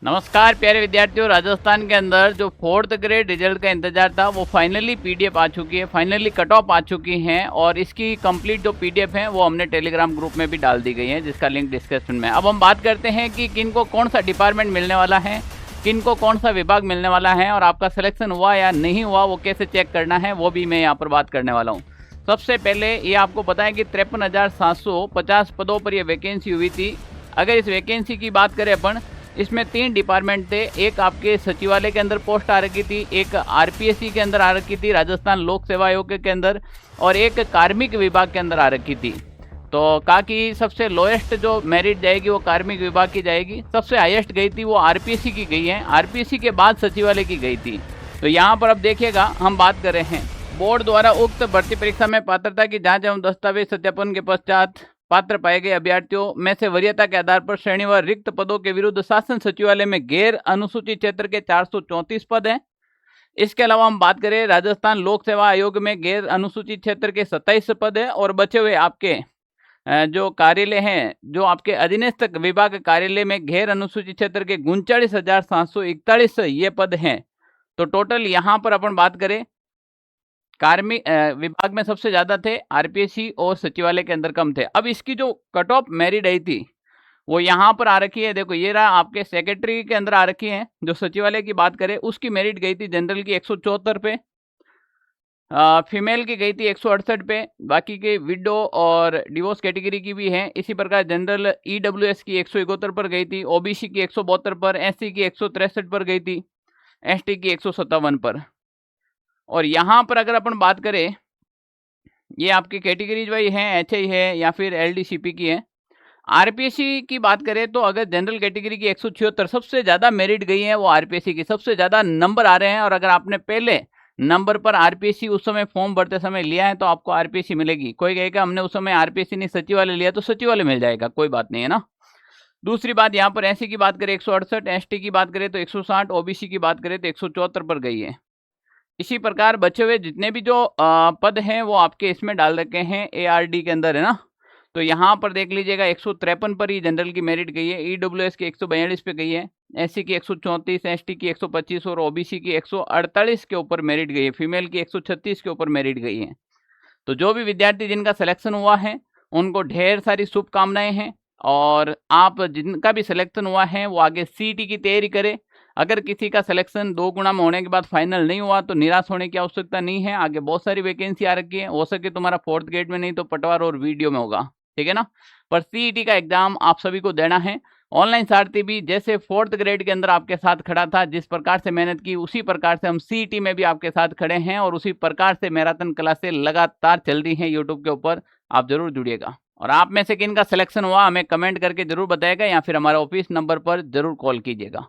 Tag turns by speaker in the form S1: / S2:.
S1: नमस्कार प्यारे विद्यार्थियों। राजस्थान के अंदर जो 4th ग्रेड रिजल्ट का इंतजार था वो फाइनली पीडीएफ आ चुकी है, फाइनली कट ऑफ आ चुकी हैं और इसकी कंप्लीट जो पीडीएफ है वो हमने टेलीग्राम ग्रुप में भी डाल दी गई है, जिसका लिंक डिस्क्रिप्शन में। अब हम बात करते हैं कि किन को कौन सा डिपार्टमेंट मिलने वाला है, किन को कौन सा विभाग मिलने वाला है और आपका सिलेक्शन हुआ या नहीं हुआ वो कैसे चेक करना है, वो भी मैं यहाँ पर बात करने वाला हूँ। सबसे पहले ये आपको बताएं कि 53,750 पदों पर यह वैकेंसी हुई थी। अगर इस वैकेंसी की बात करें अपन, इसमें 3 डिपार्टमेंट थे। एक आपके सचिवालय के अंदर पोस्ट आ रखी थी, एक आरपीएससी के अंदर आ रखी थी, राजस्थान लोक सेवा आयोग के अंदर, और एक कार्मिक विभाग के अंदर आ रखी थी। तो कहा कि सबसे लोएस्ट जो मेरिट जाएगी वो कार्मिक विभाग की जाएगी, सबसे हाईएस्ट गई थी वो आरपीएससी की गई है, आरपीएससी के बाद सचिवालय की गई थी। तो यहाँ पर अब देखिएगा, हम बात कर रहे हैं बोर्ड द्वारा उक्त भर्ती परीक्षा में पात्रता की जाँच एवं दस्तावेज सत्यापन के पश्चात पात्र पाए गए अभ्यर्थियों में से वरीयता के आधार पर श्रेणीवार रिक्त पदों के विरुद्ध शासन सचिवालय में गैर अनुसूचित क्षेत्र के 434 पद हैं। इसके अलावा हम बात करें राजस्थान लोक सेवा आयोग में गैर अनुसूचित क्षेत्र के 27 पद हैं और बचे हुए आपके जो कार्यालय हैं, जो आपके अधीनस्थ विभाग कार्यालय में गैर अनुसूचित क्षेत्र के 39,741 ये पद हैं। तो टोटल यहाँ पर अपन बात करें, कार्मिक विभाग में सबसे ज्यादा थे, आरपीएससी और सचिवालय के अंदर कम थे। अब इसकी जो कट ऑफ मेरिट आई थी वो यहाँ पर आ रखी है, देखो ये रहा आपके सेक्रेटरी के अंदर आ रखी है। जो सचिवालय की बात करें उसकी मेरिट गई थी जनरल की 174 पे, फीमेल की गई थी 168 पे, बाकी के विडो और डिवोर्स कैटेगरी की भी है। इसी प्रकार जनरल ईडब्ल्यूएस की 171 पर गई थी, ओबीसी की 172 पर, एससी की 163 पर गई थी, एसटी की 157 पर। और यहाँ पर अगर अपन बात करें, ये आपकी कैटेगरीज वाइज है, एचआई है या फिर एलडीसीपी की है। आरपीएससी की बात करें तो अगर जनरल कैटेगरी की 176 सबसे ज़्यादा मेरिट गई है वो आरपीएससी की, सबसे ज़्यादा नंबर आ रहे हैं। और अगर आपने पहले नंबर पर आरपीएससी उस समय फॉर्म भरते समय लिया है तो आपको आरपीएससी मिलेगी। कोई कहेगा हमने उस समय आरपीएससी नहीं सचिवालय लिया, तो सचिवालय मिल जाएगा, कोई बात नहीं है ना। दूसरी बात, यहाँ पर एससी की बात करें 168, एसटी की बात करें तो 160, ओबीसी की बात करें तो 174 पर गई है। इसी प्रकार बचे हुए जितने भी जो पद हैं वो आपके इसमें डाल रखे हैं एआरडी के अंदर, है ना। तो यहाँ पर देख लीजिएगा 153 पर ही जनरल की मेरिट गई है, ईडब्ल्यूएस की 142 पे गई है, एससी की 134, एसटी की 125 और ओबीसी की 148 के ऊपर मेरिट गई है, फीमेल की 136 के ऊपर मेरिट गई है। तो जो भी विद्यार्थी जिनका सिलेक्शन हुआ है उनको ढेर सारी शुभकामनाएं हैं, और आप जिनका भी सिलेक्शन हुआ है वो आगे सीईटी की तैयारी करें। अगर किसी का सिलेक्शन 2 गुना में होने के बाद फाइनल नहीं हुआ तो निराश होने की आवश्यकता नहीं है, आगे बहुत सारी वैकेंसी आ रखी है। हो सके तुम्हारा 4th ग्रेड में नहीं तो पटवार और वीडियो में होगा, ठीक है ना। पर सीईटी का एग्जाम आप सभी को देना है। ऑनलाइन सारथी भी जैसे 4th ग्रेड के अंदर आपके साथ खड़ा था, जिस प्रकार से मेहनत की उसी प्रकार से हम सीईटी में भी आपके साथ खड़े हैं, और उसी प्रकार से मैराथन क्लासेस लगातार चल रही हैं यूट्यूब के ऊपर। आप जरूर जुड़िएगा, और आप में से किन का सिलेक्शन हुआ हमें कमेंट करके जरूर बताएगा या फिर हमारे ऑफिस नंबर पर जरूर कॉल कीजिएगा।